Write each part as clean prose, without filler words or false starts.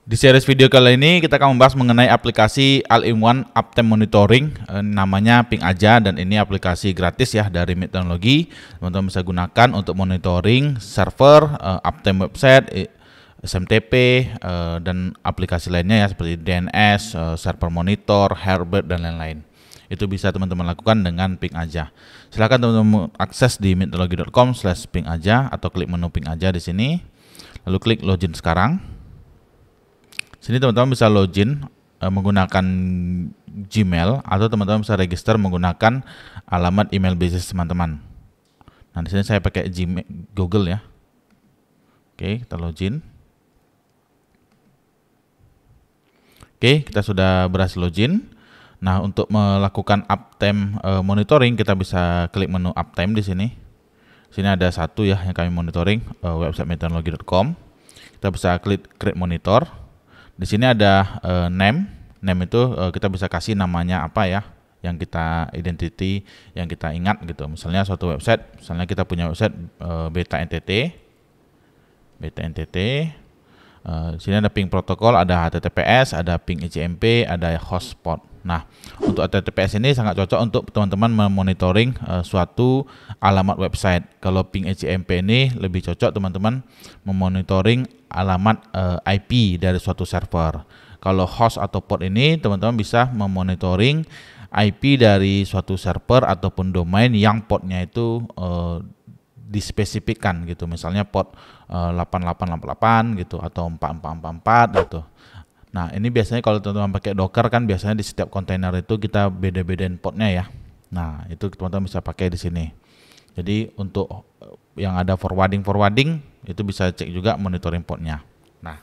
Di series video kali ini kita akan membahas mengenai aplikasi All-in-One Uptime Monitoring, namanya Ping Aja, dan ini aplikasi gratis ya dari MIT Teknologi. Teman-teman bisa gunakan untuk monitoring server, uptime website, SMTP, dan aplikasi lainnya ya seperti DNS, server monitor, Herbert, dan lain-lain. Itu bisa teman-teman lakukan dengan Ping Aja. Silakan teman-teman akses di mitteknologi.com/pingaja atau klik menu Ping Aja di sini, lalu klik login sekarang. Sini teman-teman bisa login menggunakan Gmail atau teman-teman bisa register menggunakan alamat email bisnis teman-teman. Nah, di sini saya pakai Gmail, Google ya. Oke, kita login. Oke, kita sudah berhasil login. Nah, untuk melakukan uptime monitoring kita bisa klik menu uptime di sini. Sini ada satu ya yang kami monitoring, website mitteknologi.com. Kita bisa klik create monitor. Di sini ada name itu kita bisa kasih namanya apa ya, yang kita identity, yang kita ingat gitu. Misalnya suatu website, misalnya kita punya website beta NTT. Di sini ada ping protokol, ada HTTPS, ada ping ICMP, ada hotspot. Nah, untuk HTTPS ini sangat cocok untuk teman-teman memonitoring suatu alamat website. Kalau ping ICMP ini lebih cocok teman-teman memonitoring alamat IP dari suatu server. Kalau host atau port ini teman-teman bisa memonitoring IP dari suatu server ataupun domain yang portnya itu dispesifikkan gitu. Misalnya port 8888 gitu atau 4444 gitu. Nah, ini biasanya kalau teman-teman pakai Docker kan biasanya di setiap kontainer itu kita beda-bedain portnya ya. Nah, itu teman-teman bisa pakai di sini. Jadi untuk yang ada forwarding itu bisa cek juga monitoring portnya. Nah,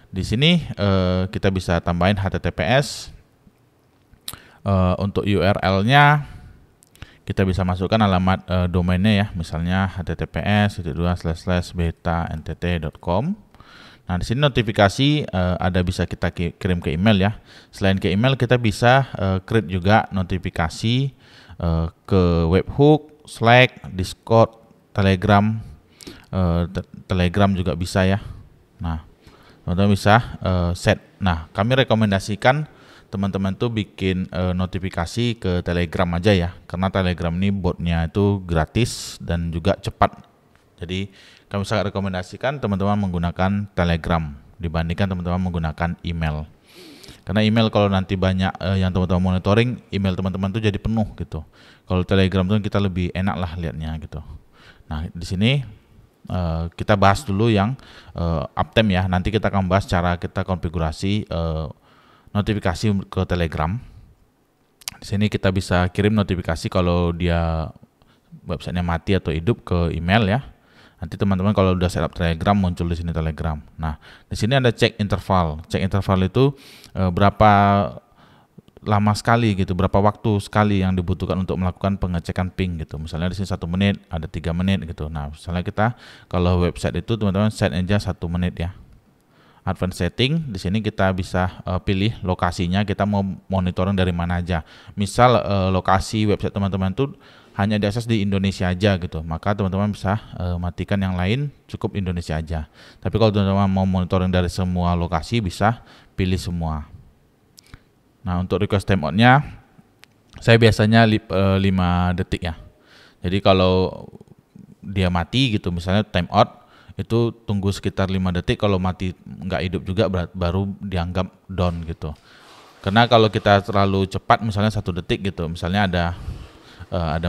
di sini kita bisa tambahin HTTPS. Untuk URL-nya kita bisa masukkan alamat domainnya ya, misalnya https://beta-ntt.com. Nah, di sini notifikasi ada bisa kita kirim ke email ya. Selain ke email kita bisa create juga notifikasi ke webhook, Slack, Discord, Telegram. Telegram juga bisa ya. Nah, teman-teman bisa set. Nah, kami rekomendasikan teman-teman tuh bikin notifikasi ke Telegram aja ya, karena Telegram ini botnya itu gratis dan juga cepat. Jadi kami sangat rekomendasikan teman-teman menggunakan Telegram dibandingkan teman-teman menggunakan email. Karena email kalau nanti banyak yang teman-teman monitoring, email teman-teman tuh jadi penuh gitu. Kalau Telegram tuh kita lebih enak lah lihatnya gitu. Nah, di sini kita bahas dulu yang uptime ya. Nanti kita akan bahas cara kita konfigurasi notifikasi ke Telegram. Di sini kita bisa kirim notifikasi kalau dia websitenya mati atau hidup ke email ya. Nanti teman-teman kalau udah setup Telegram muncul di sini Telegram. Nah, di sini ada check interval. Check interval itu berapa lama sekali gitu, berapa waktu sekali yang dibutuhkan untuk melakukan pengecekan ping gitu. Misalnya di sini 1 menit, ada 3 menit gitu. Nah, misalnya kita kalau website itu teman-teman set aja 1 menit ya. Advanced setting, di sini kita bisa pilih lokasinya, kita mau monitoring dari mana aja. Misal lokasi website teman-teman itu hanya diakses di Indonesia aja gitu, maka teman-teman bisa matikan yang lain, cukup Indonesia aja. Tapi kalau teman-teman mau monitoring dari semua lokasi, bisa pilih semua. Nah, untuk request timeout-nya, saya biasanya 5 detik ya. Jadi kalau dia mati gitu, misalnya timeout, itu tunggu sekitar 5 detik, kalau mati nggak hidup juga baru dianggap down gitu. Karena kalau kita terlalu cepat, misalnya 1 detik gitu, misalnya ada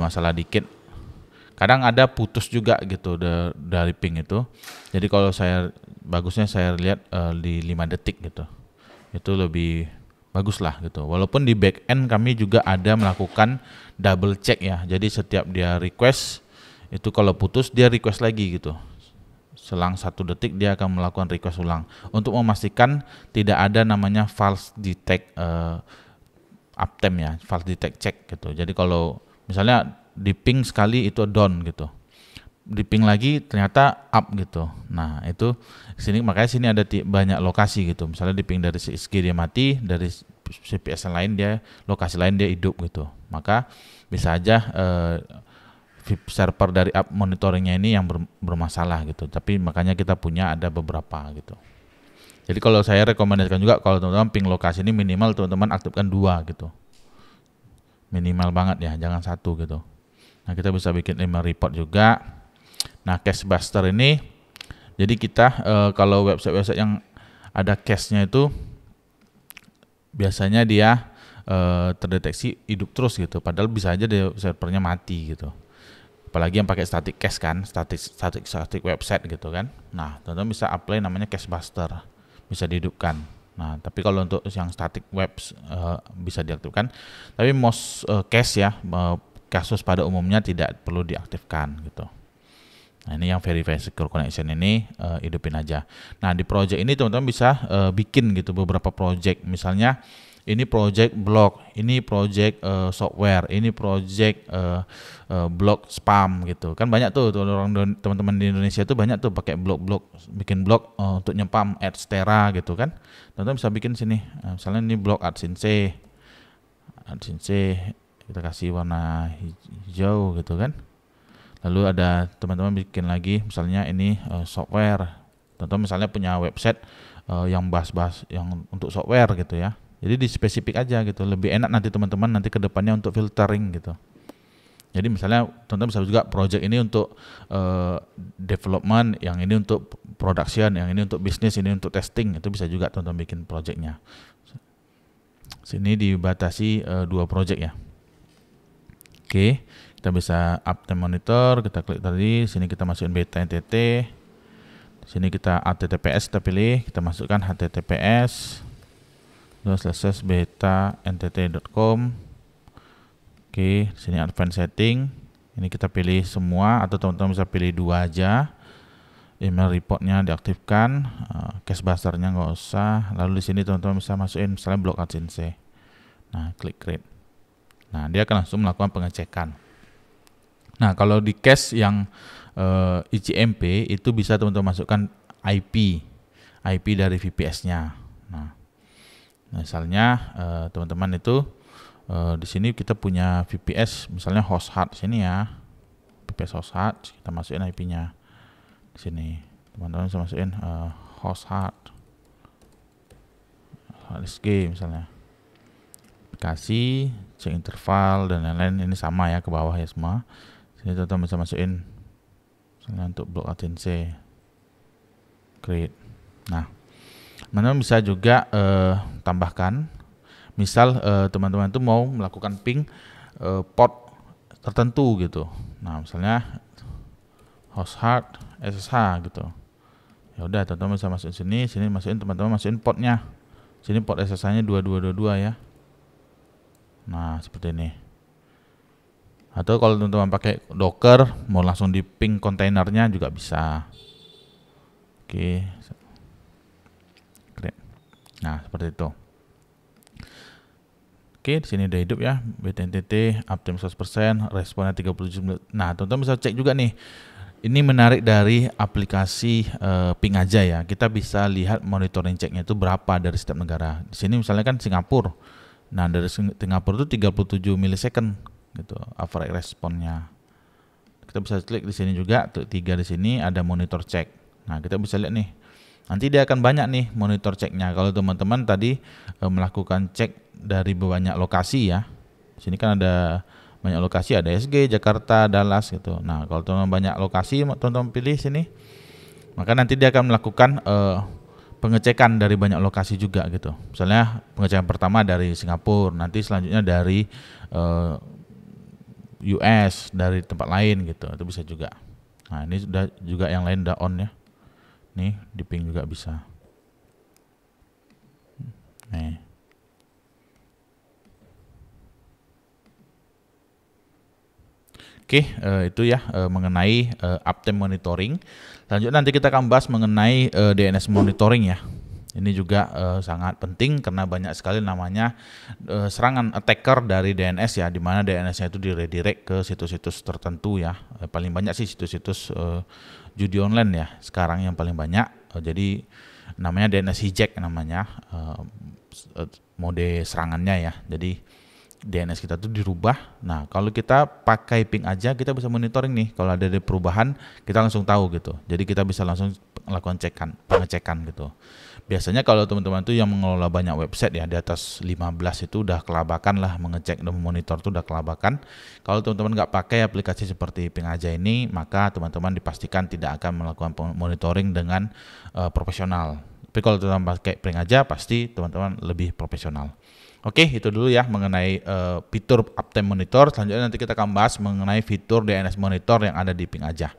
masalah dikit, kadang ada putus juga gitu dari ping itu. Jadi kalau bagusnya saya lihat di 5 detik gitu, itu lebih bagus lah gitu. Walaupun di back end kami juga ada melakukan double check ya, jadi setiap dia request itu kalau putus dia request lagi gitu. Selang 1 detik dia akan melakukan request ulang untuk memastikan tidak ada namanya false detect uptime ya, false detect check gitu. Jadi kalau misalnya di ping sekali itu down gitu, di ping lagi ternyata up gitu. Nah, itu sini makanya sini ada banyak lokasi gitu. Misalnya di ping dari CSG dia mati, dari CPS lain dia lokasi lain dia hidup gitu. Maka bisa aja server dari app monitoringnya ini yang bermasalah gitu. Tapi makanya kita punya ada beberapa gitu. Jadi kalau saya rekomendasikan juga kalau teman-teman ping lokasi ini minimal teman-teman aktifkan 2 gitu. Minimal banget ya, jangan 1 gitu. Nah, kita bisa bikin email report juga. Nah, cachebuster ini jadi kita kalau website-website yang ada cache-nya itu biasanya dia terdeteksi hidup terus gitu. Padahal bisa aja dia servernya mati gitu. Apalagi yang pakai static cache kan, static website gitu kan. Nah, teman-teman bisa apply namanya cachebuster, bisa dihidupkan. Nah, tapi kalau untuk yang static web bisa diaktifkan. Tapi most cache ya, kasus pada umumnya tidak perlu diaktifkan gitu. Nah, ini yang verify secure connection ini hidupin aja. Nah, di project ini teman-teman bisa bikin gitu beberapa project. Misalnya ini project blog, ini project software, ini project blog spam gitu. Kan banyak tuh orang teman-teman di Indonesia tuh banyak tuh pakai blog-blog, bikin blog untuk nyepam AdStera gitu kan. Teman-teman bisa bikin sini. Misalnya ini blog AdSense. Kita kasih warna hijau gitu kan. Lalu ada teman-teman bikin lagi misalnya ini software. Teman-teman misalnya punya website yang bahas-bahas yang untuk software gitu ya. Jadi di spesifik aja gitu, lebih enak nanti teman-teman nanti ke depannya untuk filtering gitu. Jadi misalnya teman-teman bisa juga project ini untuk development, yang ini untuk production, yang ini untuk bisnis, ini untuk testing, itu bisa juga teman-teman bikin projectnya. Sini dibatasi 2 project ya. Oke, kita bisa uptime monitor, kita klik tadi, sini kita masukin beta NTT. Sini kita HTTPS kita pilih, kita masukkan HTTPS /beta-ntt.com. Oke, sini advanced setting. Ini kita pilih semua atau teman-teman bisa pilih 2 aja. Email reportnya diaktifkan, cachebusternya nggak usah. Lalu di sini teman-teman bisa masukin misalnya blog AdSense. Nah, klik create. Nah, dia akan langsung melakukan pengecekan. Nah, kalau di cache yang ICMP itu bisa teman-teman masukkan IP dari VPS-nya. Nah, misalnya teman-teman itu di sini kita punya VPS misalnya hosthard sini ya, VPS hosthard, kita masukin IP-nya di sini. Teman-teman bisa masukin hosthard HSG misalnya, kasih cek interval dan lain-lain, ini sama ya ke bawah ya semua. Sini teman-teman bisa masukin misalnya untuk blog AdSense, create. Nah, teman-teman bisa juga tambahkan, misal teman-teman itu mau melakukan ping port tertentu gitu. Nah, misalnya hosthard SSH gitu. Ya udah, teman-teman bisa masukin sini masukin, teman-teman masukin portnya. Sini port SSH-nya 2222 ya. Nah, seperti ini. Atau kalau teman-teman pakai Docker, mau langsung di ping kontainernya juga bisa. Oke. Nah, seperti itu. Oke, di sini udah hidup ya. BTNTT uptime 100%, responnya 37. Nah, teman-teman bisa cek juga nih. Ini menarik dari aplikasi ping aja ya. Kita bisa lihat monitoring checknya itu berapa dari setiap negara. Di sini misalnya kan Singapura. Nah, dari Singapura itu 37 milisecond gitu average responnya. Kita bisa klik di sini juga, tuh 3 di sini ada monitor check. Nah, kita bisa lihat nih. Nanti dia akan banyak nih monitor checknya. Kalau teman-teman tadi melakukan cek dari banyak lokasi ya. Di sini kan ada banyak lokasi, ada SG, Jakarta, Dallas gitu. Nah, kalau teman-teman banyak lokasi, teman-teman pilih sini. Maka nanti dia akan melakukan pengecekan dari banyak lokasi juga gitu. Misalnya pengecekan pertama dari Singapura, nanti selanjutnya dari US, dari tempat lain gitu. Itu bisa juga. Nah, ini sudah juga yang lain udah on ya. Nih, di ping juga bisa. Nih. Oke, itu ya mengenai uptime monitoring. Selanjutnya nanti kita akan bahas mengenai DNS monitoring ya. Ini juga sangat penting karena banyak sekali namanya serangan attacker dari DNS ya, di mana DNS-nya itu diredirect ke situs-situs tertentu ya. Paling banyak sih situs-situs judi online ya sekarang yang paling banyak. Jadi namanya DNS hijack namanya, mode serangannya ya. Jadi DNS kita tuh dirubah. Nah, kalau kita pakai ping aja, kita bisa monitoring nih. Kalau ada perubahan, kita langsung tahu gitu. Jadi kita bisa langsung lakukan pengecekan gitu. Biasanya kalau teman-teman tuh yang mengelola banyak website ya, di atas 15 itu udah kelabakan lah mengecek dan memonitor tuh udah kelabakan. Kalau teman-teman nggak pakai aplikasi seperti ping aja ini, maka teman-teman dipastikan tidak akan melakukan monitoring dengan profesional. Tapi kalau teman-teman pakai ping aja, pasti teman-teman lebih profesional. Oke, itu dulu ya mengenai fitur Uptime Monitor. Selanjutnya nanti kita akan bahas mengenai fitur DNS Monitor yang ada di ping aja.